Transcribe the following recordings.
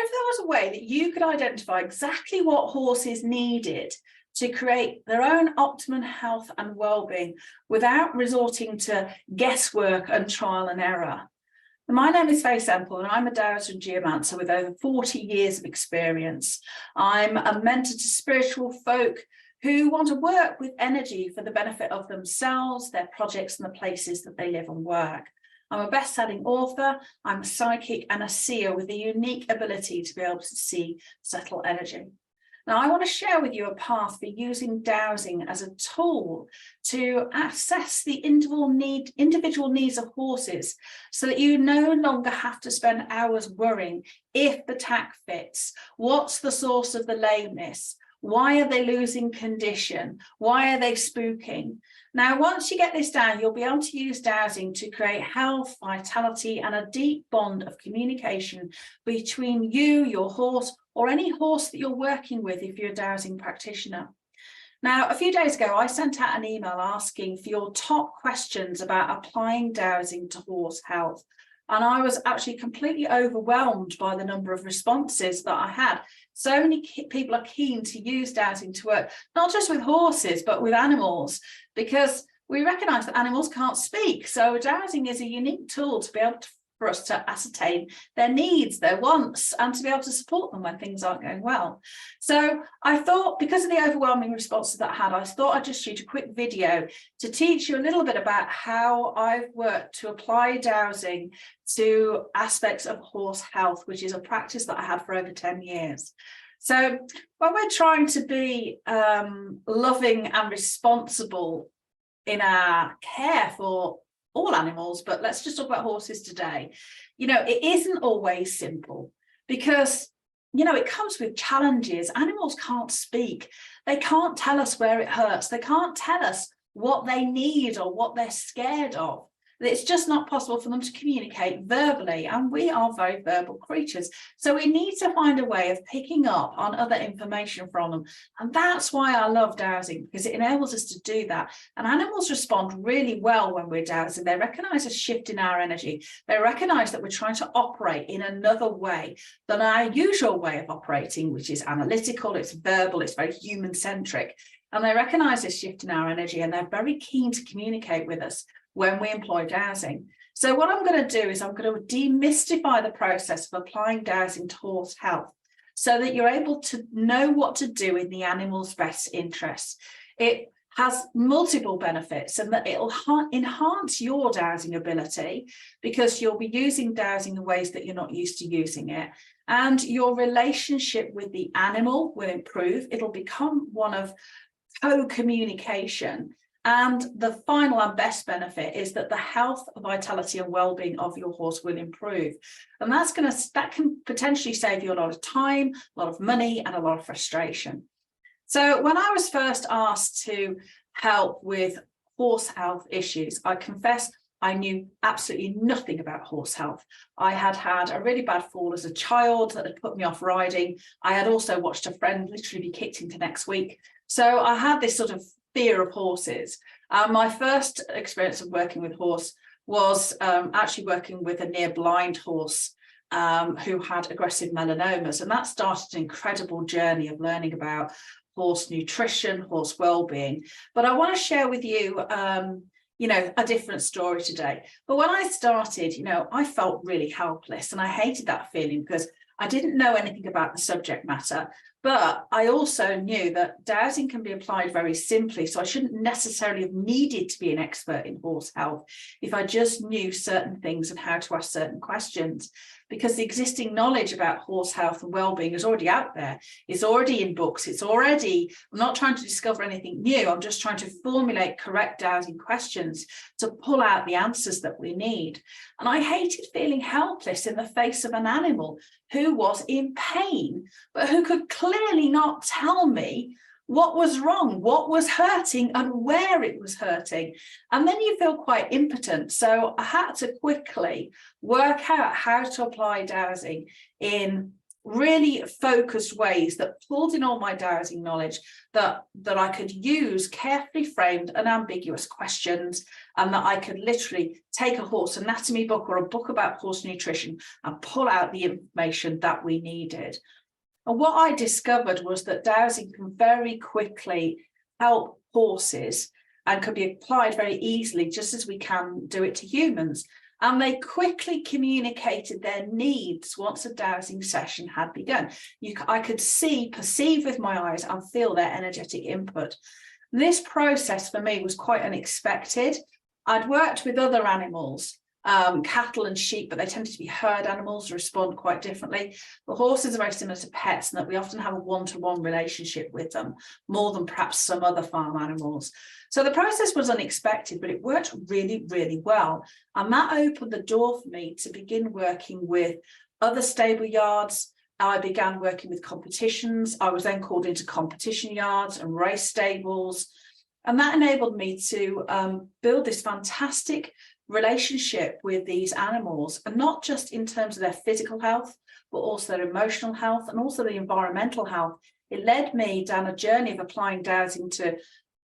if there was a way that you could identify exactly what horses needed to create their own optimum health and well-being without resorting to guesswork and trial and error? My name is Fay Semple and I'm a dowser and geomancer with over 40 years of experience. I'm a mentor to spiritual folk who want to work with energy for the benefit of themselves, their projects and the places that they live and work. I'm a best-selling author, I'm a psychic and a seer with a unique ability to be able to see subtle energy. Now, I want to share with you a path for using dowsing as a tool to assess the individual needs of horses so that you no longer have to spend hours worrying if the tack fits, what's the source of the lameness, why are they losing condition, why are they spooking. Now, once you get this down, you'll be able to use dowsing to create health, vitality, and a deep bond of communication between you, your horse, or any horse that you're working with if you're a dowsing practitioner. Now, a few days ago, I sent out an email asking for your top questions about applying dowsing to horse health. And I was actually completely overwhelmed by the number of responses that I had. So many people are keen to use dowsing to work, not just with horses, but with animals, because we recognise that animals can't speak. So dowsing is a unique tool to be able for us to ascertain their needs, their wants, and to be able to support them when things aren't going well. So I thought, because of the overwhelming responses that I had, I thought I'd just shoot a quick video to teach you a little bit about how I've worked to apply dowsing to aspects of horse health, which is a practice that I had for over 10 years. So when we're trying to be loving and responsible in our care for all animals, but let's just talk about horses today. You know, it isn't always simple because, you know, it comes with challenges. Animals can't speak. They can't tell us where it hurts. They can't tell us what they need or what they're scared of. It's just not possible for them to communicate verbally, and we are very verbal creatures. So we need to find a way of picking up on other information from them. And that's why I love dowsing, because it enables us to do that. And animals respond really well when we're dowsing. They recognize a shift in our energy. They recognize that we're trying to operate in another way than our usual way of operating, which is analytical, it's verbal, it's very human-centric. And they recognize this shift in our energy, and they're very keen to communicate with us when we employ dowsing. So what I'm going to do is I'm going to demystify the process of applying dowsing to horse health so that you're able to know what to do in the animal's best interests. It has multiple benefits, and that it'll enhance your dowsing ability because you'll be using dowsing in ways that you're not used to using it. And your relationship with the animal will improve. It'll become one of co-communication. And the final and best benefit is that the health, vitality, and well-being of your horse will improve. And that can potentially save you a lot of time, a lot of money, and a lot of frustration. So when I was first asked to help with horse health issues, I confess I knew absolutely nothing about horse health. I had had a really bad fall as a child that had put me off riding. I had also watched a friend literally be kicked into next week. So I had this sort of fear of horses. My first experience of working with horse was actually working with a near blind horse who had aggressive melanomas, and that started an incredible journey of learning about horse nutrition, horse well-being. But I want to share with you you know, a different story today. But when I started, you know, I felt really helpless, and I hated that feeling because I didn't know anything about the subject matter. But I also knew that dowsing can be applied very simply, so I shouldn't necessarily have needed to be an expert in horse health if I just knew certain things and how to ask certain questions, because the existing knowledge about horse health and well-being is already out there. It's already in books. I'm not trying to discover anything new. I'm just trying to formulate correct dowsing questions to pull out the answers that we need. And I hated feeling helpless in the face of an animal who was in pain, but who could clearly not tell me what was wrong, what was hurting, and where it was hurting. And then you feel quite impotent. So I had to quickly work out how to apply dowsing in really focused ways that pulled in all my dowsing knowledge that I could use carefully framed and ambiguous questions, and that I could literally take a horse anatomy book or a book about horse nutrition and pull out the information that we needed. And what I discovered was that dowsing can very quickly help horses and can be applied very easily, just as we can do it to humans. And they quickly communicated their needs once a dowsing session had begun. I could perceive with my eyes and feel their energetic input. This process for me was quite unexpected. I'd worked with other animals, cattle and sheep, but they tended to be herd animals, respond quite differently. The horses are very similar to pets in that we often have a one-to-one relationship with them, more than perhaps some other farm animals. So the process was unexpected, but it worked really, really well. And that opened the door for me to begin working with other stable yards. I began working with competitions. I was then called into competition yards and race stables. And that enabled me to build this fantastic relationship with these animals, and not just in terms of their physical health, but also their emotional health and also the environmental health. It led me down a journey of applying dowsing to,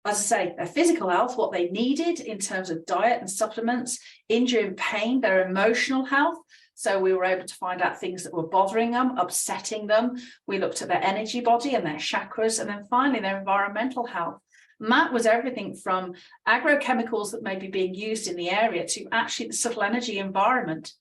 as I say, their physical health, what they needed in terms of diet and supplements, injury and pain, their emotional health. So we were able to find out things that were bothering them, upsetting them. We looked at their energy body and their chakras, and then finally their environmental health. And that was everything from agrochemicals that may be being used in the area to actually the subtle energy environment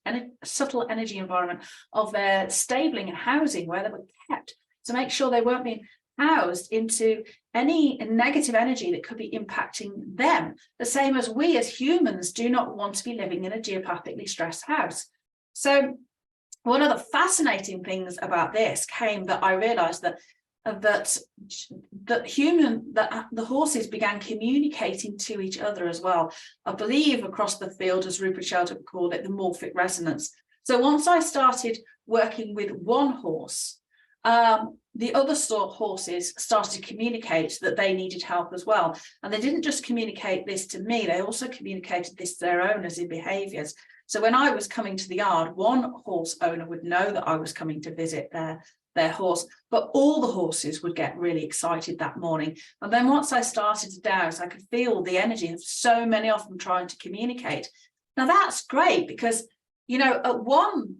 of their stabling and housing, where they were kept, to make sure they weren't being housed into any negative energy that could be impacting them. The same as we as humans do not want to be living in a geopathically stressed house. So one of the fascinating things about this came that I realized that the horses began communicating to each other as well. I believe across the field, as Rupert Sheldrake would call it, the morphic resonance. So once I started working with one horse, the other horses started to communicate that they needed help as well. And they didn't just communicate this to me, they also communicated this to their owners in behaviours. So when I was coming to the yard, one horse owner would know that I was coming to visit their horse, but all the horses would get really excited that morning. And then once I started to douse, I could feel the energy of so many of them trying to communicate. Now that's great, because, you know, at one,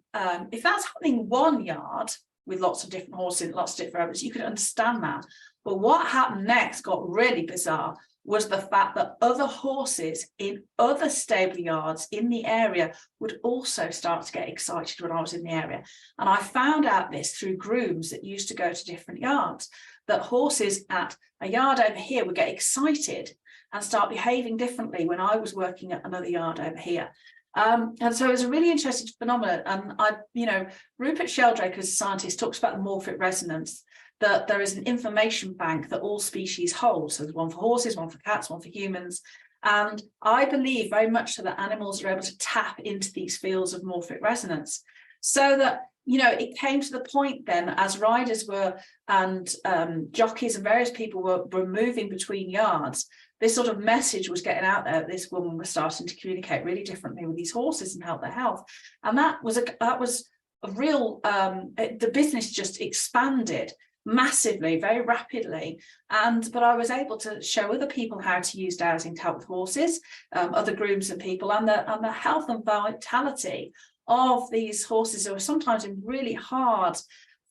if that's happening in one yard with lots of different horses, lots of different owners, you could understand that. But what happened next got really bizarre, was the fact that other horses in other stable yards in the area would also start to get excited when I was in the area. And I found out this through grooms that used to go to different yards, that horses at a yard over here would get excited and start behaving differently when I was working at another yard over here. And so it was a really interesting phenomenon. And Rupert Sheldrake, as a scientist, talks about the morphic resonance, that there is an information bank that all species hold. So there's one for horses, one for cats, one for humans. And I believe very much so that animals are able to tap into these fields of morphic resonance. So that, you know, it came to the point then, as riders were, and jockeys and various people were moving between yards, this sort of message was getting out there. This woman was starting to communicate really differently with these horses and help their health. And that was a real, the business just expanded massively, very rapidly. But I was able to show other people how to use dowsing to help with horses, other grooms and people, and the health and vitality of these horses who are sometimes in really hard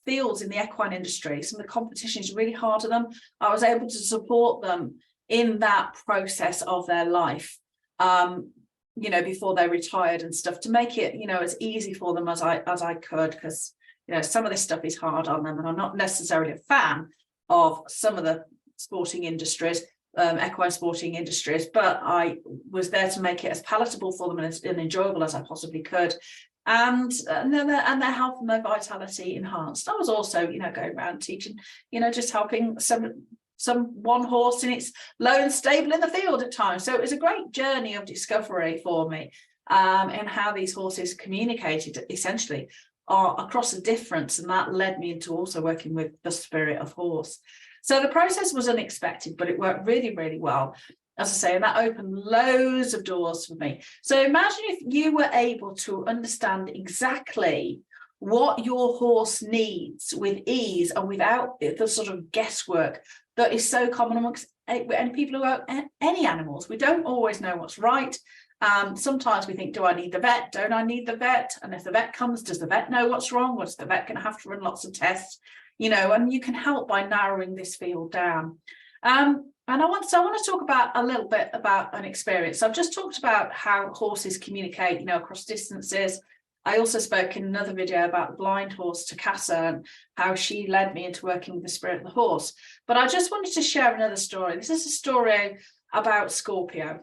fields in the equine industry. Some of the competition is really hard to them. I was able to support them in that process of their life, before they retired and stuff, to make it, as easy for them as I could, because some of this stuff is hard on them, and I'm not necessarily a fan of some of the sporting industries, equine sporting industries, but I was there to make it as palatable for them and as enjoyable as I possibly could, and their health and their vitality enhanced. I was also, going around teaching, just helping some one horse in its lone stable in the field at times. So it was a great journey of discovery for me, in how these horses communicated essentially across a difference, and that led me into also working with the spirit of horse. So the process was unexpected, but it worked really, really well, as I say, and that opened loads of doors for me. So imagine if you were able to understand exactly what your horse needs with ease and without the sort of guesswork that is so common amongst and people who own any animals. We don't always know what's right. Sometimes we think, do I need the vet? Don't I need the vet? And if the vet comes, does the vet know what's wrong? Or is the vet going to have to run lots of tests? You know, and you can help by narrowing this field down. And I want to talk about a little bit about an experience. So I've just talked about how horses communicate, you know, across distances. I also spoke in another video about the blind horse, Takasa, and how she led me into working with the spirit of the horse. But I just wanted to share another story. This is a story about Scorpio.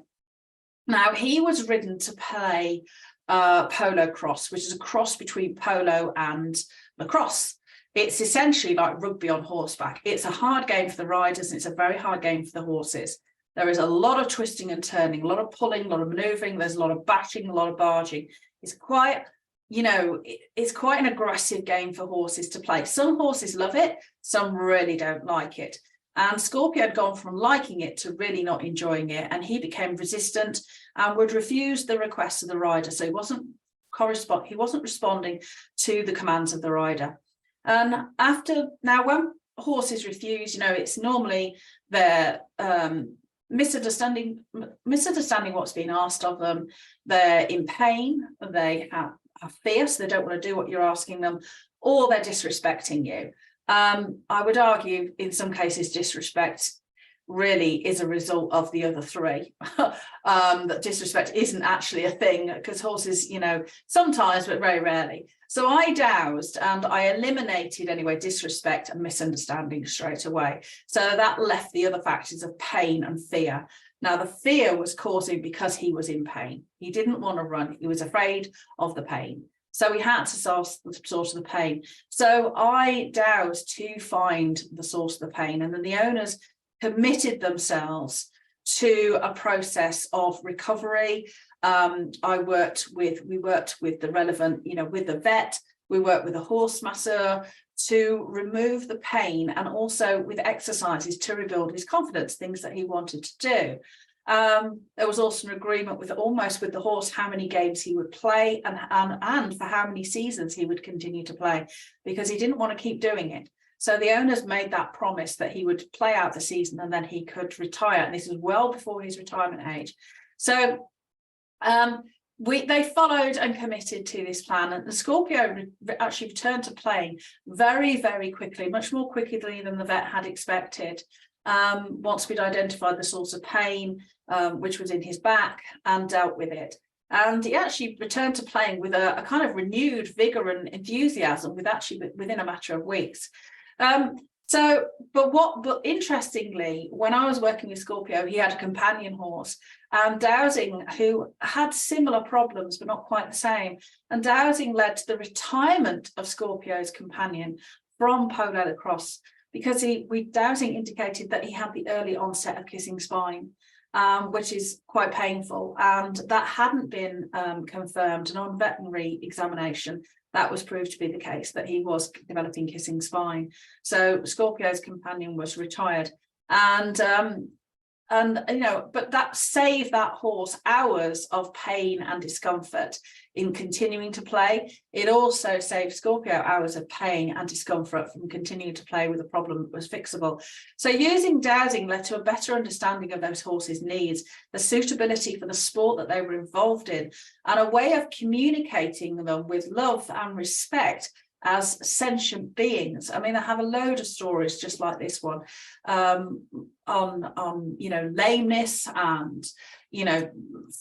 Now, he was ridden to play polo cross, which is a cross between polo and lacrosse. It's essentially like rugby on horseback. It's a hard game for the riders, and it's a very hard game for the horses. There is a lot of twisting and turning, a lot of pulling, a lot of maneuvering. There's a lot of bashing, a lot of barging. It's quite, you know, it's quite an aggressive game for horses to play. Some horses love it, some really don't like it. And Scorpio had gone from liking it to really not enjoying it, and he became resistant and would refuse the requests of the rider. So he wasn't responding to the commands of the rider. And now when horses refuse, you know, it's normally they're misunderstanding what's being asked of them. They're in pain, they are fierce, they don't want to do what you're asking them, or they're disrespecting you. I would argue in some cases disrespect really is a result of the other three. That disrespect isn't actually a thing, because horses, you know, sometimes, but very rarely. So I dowsed and I eliminated anyway disrespect and misunderstanding straight away. So that left the other factors of pain and fear. Now the fear was causing because he was in pain. He didn't want to run. He was afraid of the pain. So we had to source the source of the pain. So I dowsed to find the source of the pain, and then the owners committed themselves to a process of recovery. We worked with the relevant, you know, with the vet, we worked with a horse masseur to remove the pain, and also with exercises to rebuild his confidence, things that he wanted to do. There was also an agreement with the horse how many games he would play and for how many seasons he would continue to play, because he didn't want to keep doing it. So the owners made that promise that he would play out the season and then he could retire. And this was well before his retirement age. So they followed and committed to this plan. And the Scorpio actually returned to playing very, very quickly, much more quickly than the vet had expected. Once we'd identified the source of pain, which was in his back, and dealt with it. And he actually returned to playing with a kind of renewed vigor and enthusiasm within a matter of weeks. But interestingly, when I was working with Scorpio, he had a companion horse, and dowsing, who had similar problems but not quite the same. And dowsing led to the retirement of Scorpio's companion from polo lacrosse, because dowsing indicated that he had the early onset of kissing spine, which is quite painful, and that hadn't been confirmed. And on veterinary examination, that was proved to be the case, that he was developing kissing spine. So Scorpio's companion was retired, and you know, but that saved that horse hours of pain and discomfort in continuing to play. It also saved Scorpio hours of pain and discomfort from continuing to play with a problem that was fixable. So using dowsing led to a better understanding of those horses' needs, the suitability for the sport that they were involved in, and a way of communicating them with love and respect as sentient beings. I mean, I have a load of stories just like this one, on you know, lameness and, you know,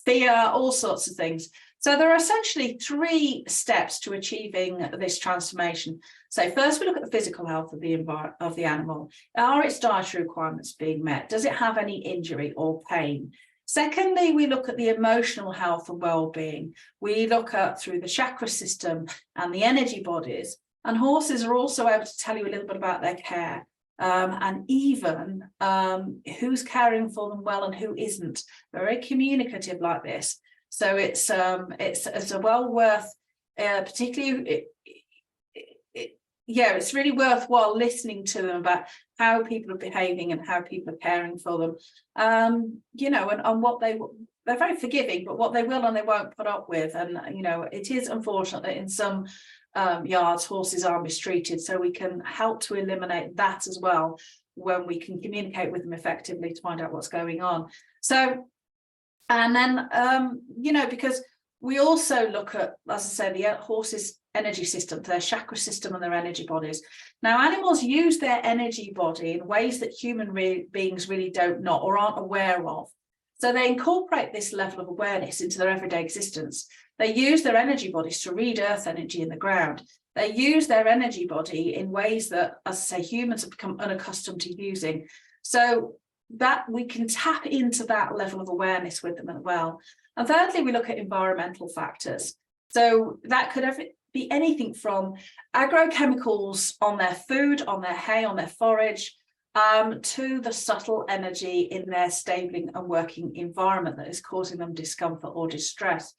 fear, all sorts of things. So there are essentially 3 steps to achieving this transformation. So first, we look at the physical health of the animal. Are its dietary requirements being met? Does it have any injury or pain? Secondly, we look at the emotional health and well-being. We look at through the chakra system and the energy bodies. And horses are also able to tell you a little bit about their care, and even who's caring for them well and who isn't. They're very communicative like this. So it's a well worth, particularly, it's really worthwhile listening to them about how people are behaving and how people are caring for them, you know, and what they're very forgiving, but what they will and they won't put up with. And, you know, it is unfortunate that in some yards horses are mistreated, so we can help to eliminate that as well when we can communicate with them effectively to find out what's going on. So, and then you know, because we also look at, as I say, the horse's energy system, their chakra system and their energy bodies. Now, animals use their energy body in ways that human beings really don't know or aren't aware of. So they incorporate this level of awareness into their everyday existence. They use their energy bodies to read earth energy in the ground. They use their energy body in ways that, as I say, humans have become unaccustomed to using. So that we can tap into that level of awareness with them as well. And thirdly, we look at environmental factors. So that could be anything from agrochemicals on their food, on their hay, on their forage, to the subtle energy in their stabling and working environment that is causing them discomfort or distress.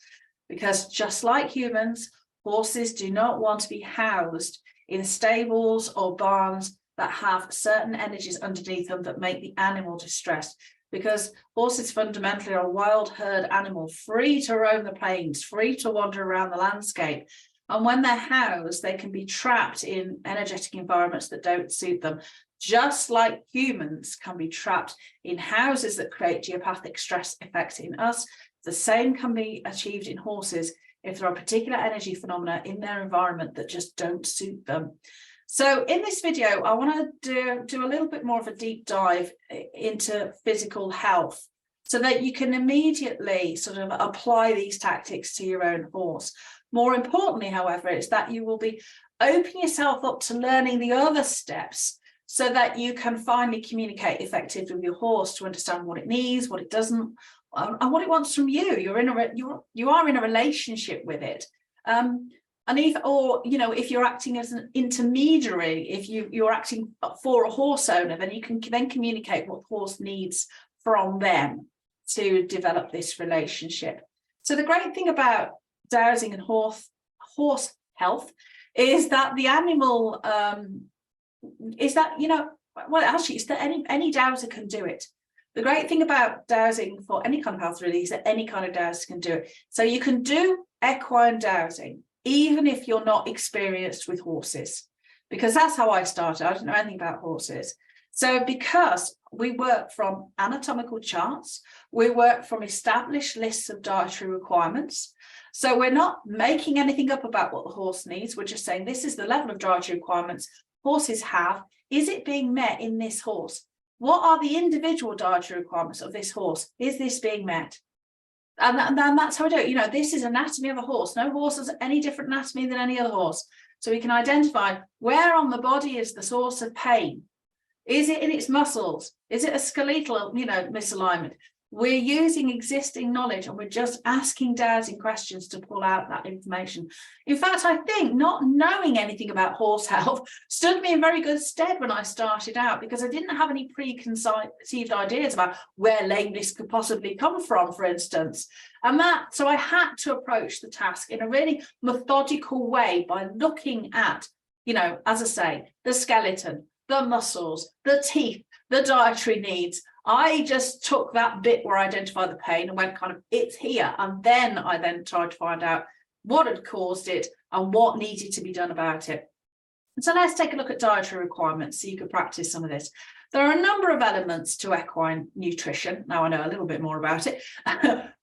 Because just like humans, horses do not want to be housed in stables or barns that have certain energies underneath them that make the animal distressed. Because horses fundamentally are a wild herd animal, free to roam the plains, free to wander around the landscape. And when they're housed, they can be trapped in energetic environments that don't suit them, just like humans can be trapped in houses that create geopathic stress effects in us. The same can be achieved in horses if there are particular energy phenomena in their environment that just don't suit them. So in this video, I want to do a little bit more of a deep dive into physical health so that you can immediately sort of apply these tactics to your own horse. More importantly, however, is that you will be opening yourself up to learning the other steps so that you can finally communicate effectively with your horse to understand what it needs, what it doesn't, and what it wants from you. You are in a relationship with it. And if you're acting as an intermediary, if you're acting for a horse owner, then you can then communicate what the horse needs from them to develop this relationship. So the great thing about dowsing and horse health is that the animal is that, well, actually, it's that any dowser can do it. The great thing about dowsing for any kind of health really is that any kind of dowser can do it. So you can do equine dowsing even if you're not experienced with horses, because that's how I started. I didn't know anything about horses. So because we work from anatomical charts, we work from established lists of dietary requirements. So we're not making anything up about what the horse needs. We're just saying this is the level of dietary requirements horses have. Is it being met in this horse? What are the individual dietary requirements of this horse? Is this being met? And that's how we do it. This is anatomy of a horse. No horse has any different anatomy than any other horse. So we can identify where on the body is the source of pain. Is it in its muscles? Is it a skeletal, misalignment? We're using existing knowledge and we're just asking dowsing questions to pull out that information. In fact, I think not knowing anything about horse health stood me in very good stead when I started out, because I didn't have any preconceived ideas about where lameness could possibly come from, for instance. So I had to approach the task in a really methodical way by looking at, as I say, the skeleton, the muscles, the teeth, the dietary needs. I just took that bit where I identified the pain and went it's here. And then I tried to find out what had caused it and what needed to be done about it. And so let's take a look at dietary requirements so you can practice some of this. There are a number of elements to equine nutrition. Now I know a little bit more about it.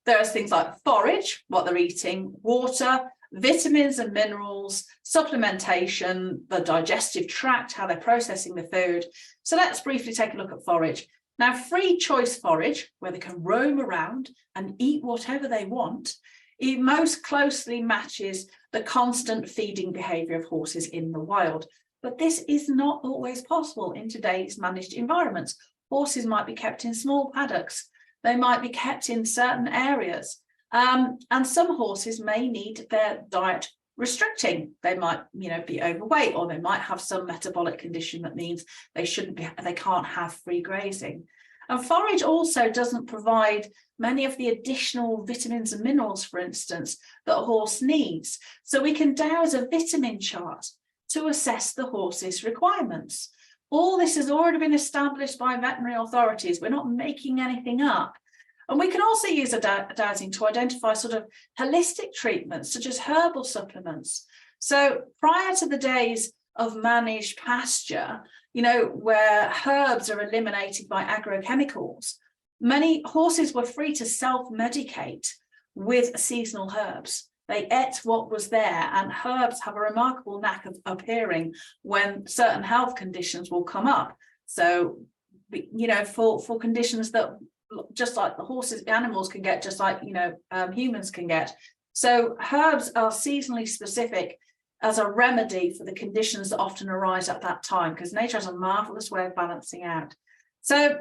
There's things like forage, what they're eating, water, vitamins and minerals, supplementation, the digestive tract, how they're processing the food. So let's briefly take a look at forage. Now, free choice forage, where they can roam around and eat whatever they want, it most closely matches the constant feeding behaviour of horses in the wild. But this is not always possible in today's managed environments. Horses might be kept in small paddocks. They might be kept in certain areas. And some horses may need their diet restricting. They might, be overweight, or they might have some metabolic condition that means they can't have free grazing. And forage also doesn't provide many of the additional vitamins and minerals, for instance, that a horse needs. So we can douse a vitamin chart to assess the horse's requirements. All this has already been established by veterinary authorities. We're not making anything up. And we can also use a dowsing to identify sort of holistic treatments, such as herbal supplements. So prior to the days of managed pasture, where herbs are eliminated by agrochemicals, many horses were free to self-medicate with seasonal herbs. They ate what was there, and herbs have a remarkable knack of appearing when certain health conditions will come up. So, for conditions that just like the horses, animals can get, just like, humans can get. So herbs are seasonally specific as a remedy for the conditions that often arise at that time, because nature has a marvelous way of balancing out. So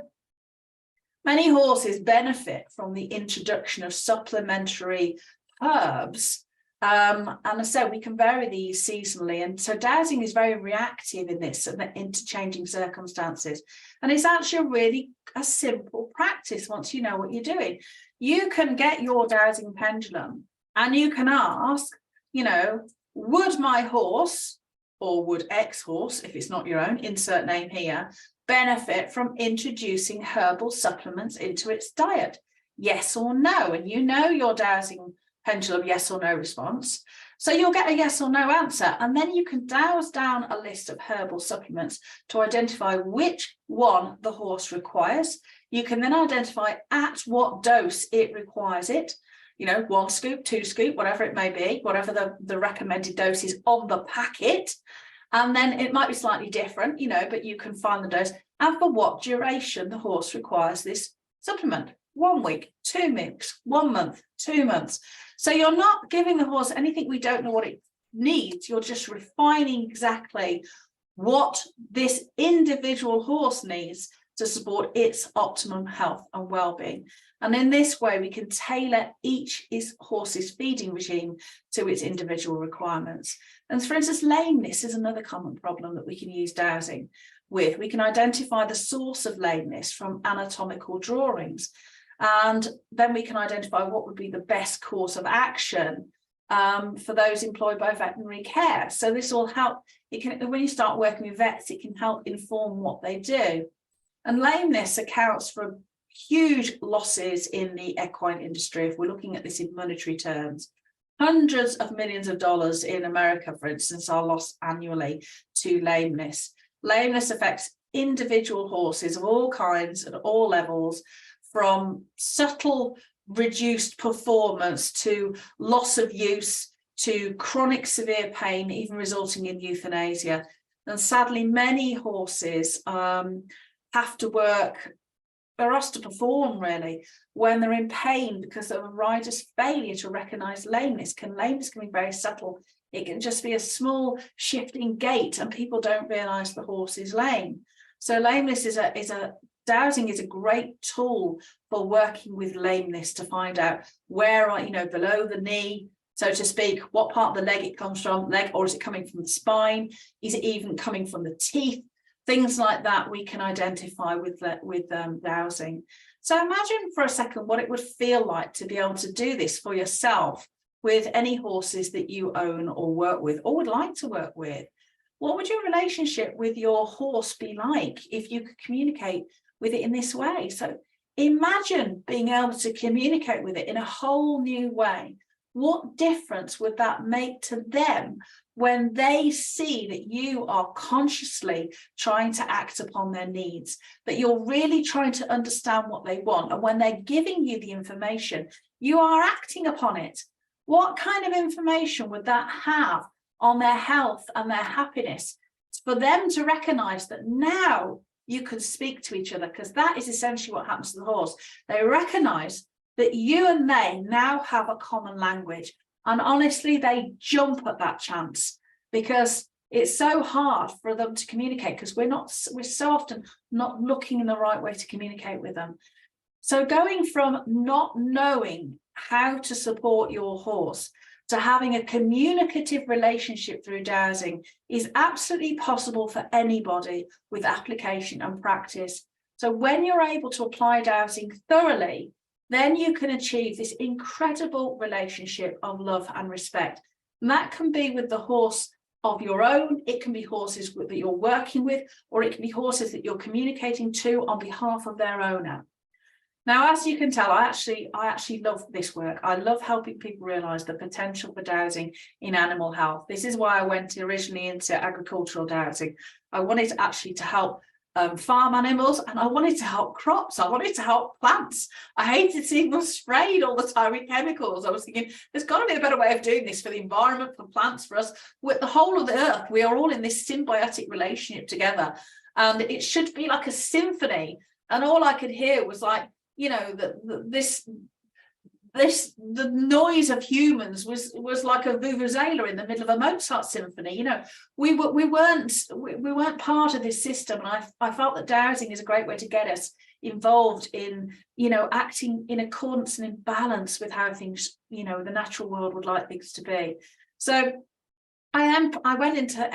many horses benefit from the introduction of supplementary herbs. And I said, we can vary these seasonally. And so dowsing is very reactive in this and into changing circumstances. And it's actually really a simple practice once you know what you're doing. You can get your dowsing pendulum and you can ask, would my horse, or would X horse, if it's not your own, insert name here, benefit from introducing herbal supplements into its diet? Yes or no? And your dowsing pendulum yes or no response. So you'll get a yes or no answer. And then you can douse down a list of herbal supplements to identify which one the horse requires. You can then identify at what dose it requires it. 1 scoop, 2 scoop, whatever it may be, whatever the recommended dose is on the packet. And then it might be slightly different, but you can find the dose and for what duration the horse requires this supplement. 1 week, 2 weeks, 1 month, 2 months. So you're not giving the horse anything we don't know what it needs. You're just refining exactly what this individual horse needs to support its optimum health and well-being. And in this way, we can tailor each horse's feeding regime to its individual requirements. And for instance, lameness is another common problem that we can use dowsing with. We can identify the source of lameness from anatomical drawings. And then we can identify what would be the best course of action for those employed by veterinary care. So this will help. When you start working with vets, it can help inform what they do. And lameness accounts for huge losses in the equine industry. If we're looking at this in monetary terms, hundreds of millions of dollars in America, for instance, are lost annually to lameness. Lameness affects individual horses of all kinds at all levels, from subtle reduced performance to loss of use to chronic severe pain, even resulting in euthanasia. And sadly, many horses have to work, they're asked to perform really when they're in pain because of a rider's failure to recognize lameness. Lameness can be very subtle. It can just be a small shifting gait and people don't realize the horse is lame. So lameness dowsing is a great tool for working with lameness to find out where, below the knee, so to speak, what part of the leg it comes from, or is it coming from the spine? Is it even coming from the teeth? Things like that we can identify with dowsing. So imagine for a second what it would feel like to be able to do this for yourself with any horses that you own or work with or would like to work with. What would your relationship with your horse be like if you could communicate with it in this way? So imagine being able to communicate with it in a whole new way. What difference would that make to them when they see that you are consciously trying to act upon their needs, that you're really trying to understand what they want, and when they're giving you the information, you are acting upon it? What kind of information would that have on their health and their happiness for them to recognize that now you can speak to each other? Because that is essentially what happens to the horse. They recognize that you and they now have a common language. And honestly, they jump at that chance because it's so hard for them to communicate because we're so often not looking in the right way to communicate with them. So going from not knowing how to support your horse to having a communicative relationship through dowsing is absolutely possible for anybody with application and practice. So when you're able to apply dowsing thoroughly, then you can achieve this incredible relationship of love and respect. And that can be with the horse of your own, it can be horses that you're working with, or it can be horses that you're communicating to on behalf of their owner. Now, as you can tell, I actually love this work. I love helping people realise the potential for dowsing in animal health. This is why I went originally into agricultural dowsing. I wanted actually to help farm animals, and I wanted to help crops. I wanted to help plants. I hated seeing them sprayed all the time with chemicals. I was thinking, there's got to be a better way of doing this for the environment, for plants, for us. With the whole of the earth, we are all in this symbiotic relationship together, and it should be like a symphony. And all I could hear was like, you know, the noise of humans was like a vuvuzela in the middle of a Mozart symphony. You know, we weren't part of this system, and I felt that dowsing is a great way to get us involved in, you know, acting in accordance and in balance with how things, you know, the natural world would like things to be. So I went into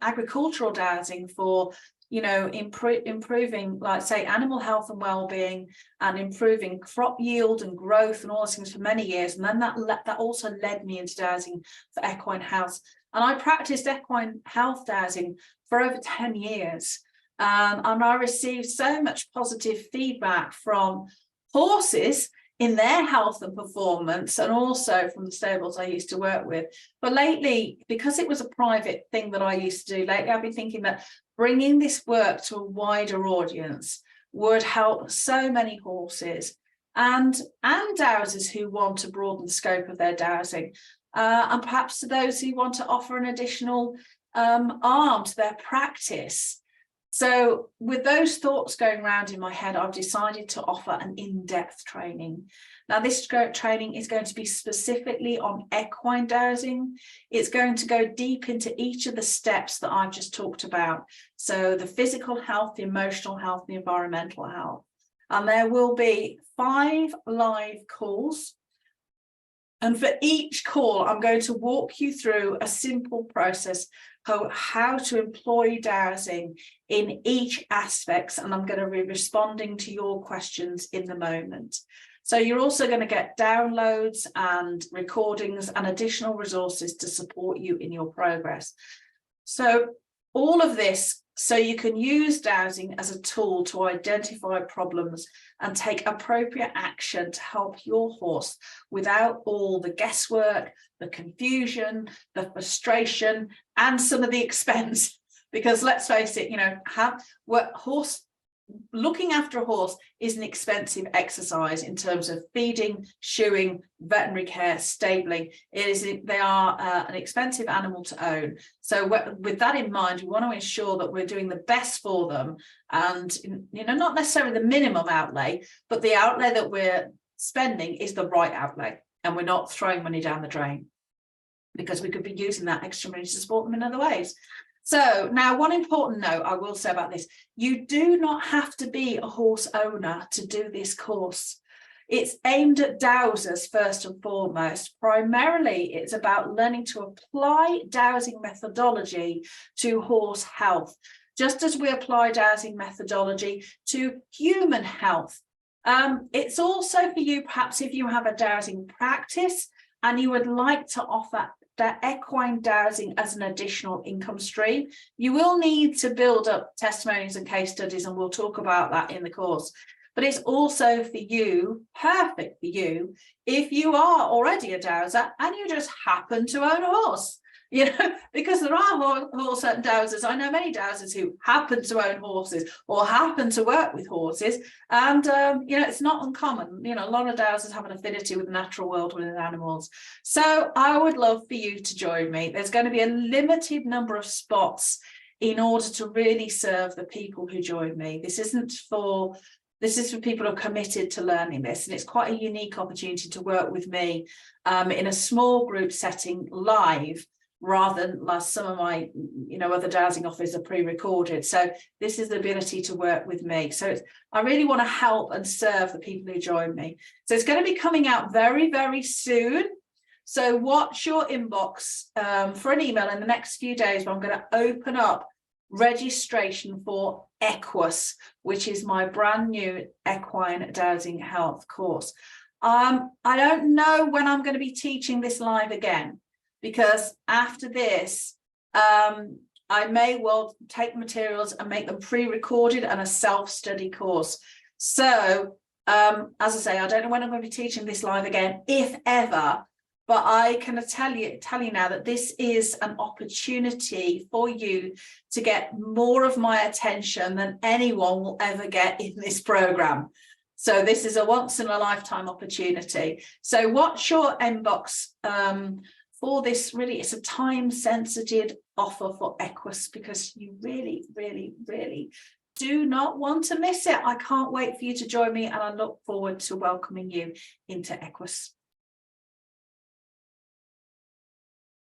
agricultural dowsing for, you know, improving, like say, animal health and well-being, and improving crop yield and growth and all those things for many years. And then that also led me into dowsing for equine health. And I practiced equine health dowsing for over 10 years. And I received so much positive feedback from horses in their health and performance, and also from the stables I used to work with. But lately, because it was a private thing that I used to do, lately I've been thinking that bringing this work to a wider audience would help so many horses and dowsers who want to broaden the scope of their dowsing, and perhaps to those who want to offer an additional arm to their practice. So with those thoughts going around in my head, I've decided to offer an in-depth training. Now, this training is going to be specifically on equine dowsing. It's going to go deep into each of the steps that I've just talked about. So the physical health, the emotional health, the environmental health. And there will be 5 live calls. And for each call, I'm going to walk you through a simple process of how to employ dowsing in each aspect, and I'm going to be responding to your questions in the moment. So you're also going to get downloads and recordings and additional resources to support you in your progress. So all of this so you can use dowsing as a tool to identify problems and take appropriate action to help your horse without all the guesswork, the confusion, the frustration, and some of the expense. Because let's face it, you know, looking after a horse is an expensive exercise in terms of feeding, shoeing, veterinary care, stabling. They are an expensive animal to own. So with that in mind, we want to ensure that we're doing the best for them, and, you know, not necessarily the minimum outlay, but the outlay that we're spending is the right outlay, and we're not throwing money down the drain, because we could be using that extra money to support them in other ways. So now, one important note I will say about this: you do not have to be a horse owner to do this course. It's aimed at dowsers first and foremost. Primarily, it's about learning to apply dowsing methodology to horse health, just as we apply dowsing methodology to human health. It's also for you, perhaps if you have a dowsing practice and you would like to offer that equine dowsing as an additional income stream. You will need to build up testimonies and case studies, and we'll talk about that in the course. But it's also for you, perfect for you, if you are already a dowser and you just happen to own a horse. You know, because there are certain dowsers. I know many dowsers who happen to own horses or happen to work with horses, and you know, it's not uncommon. You know, a lot of dowsers have an affinity with the natural world with animals. So I would love for you to join me. There's going to be a limited number of spots in order to really serve the people who join me. This is for people who are committed to learning this, and it's quite a unique opportunity to work with me in a small group setting live, rather than like some of my, you know, other dowsing offers are pre-recorded. So this is the ability to work with me. So I really want to help and serve the people who join me. So it's going to be coming out very, very soon. So watch your inbox for an email in the next few days, where I'm going to open up registration for Equus, which is my brand new equine dowsing health course. I don't know when I'm going to be teaching this live again, because after this, I may well take materials and make them pre-recorded and a self-study course. So As I say, I don't know when I'm going to be teaching this live again, if ever, but I can tell you now that this is an opportunity for you to get more of my attention than anyone will ever get in this program. So this is a once in a lifetime opportunity. So watch your inbox for this. Really, it's a time sensitive offer for Equus, because you really, really, really do not want to miss it. I can't wait for you to join me, and I look forward to welcoming you into Equus.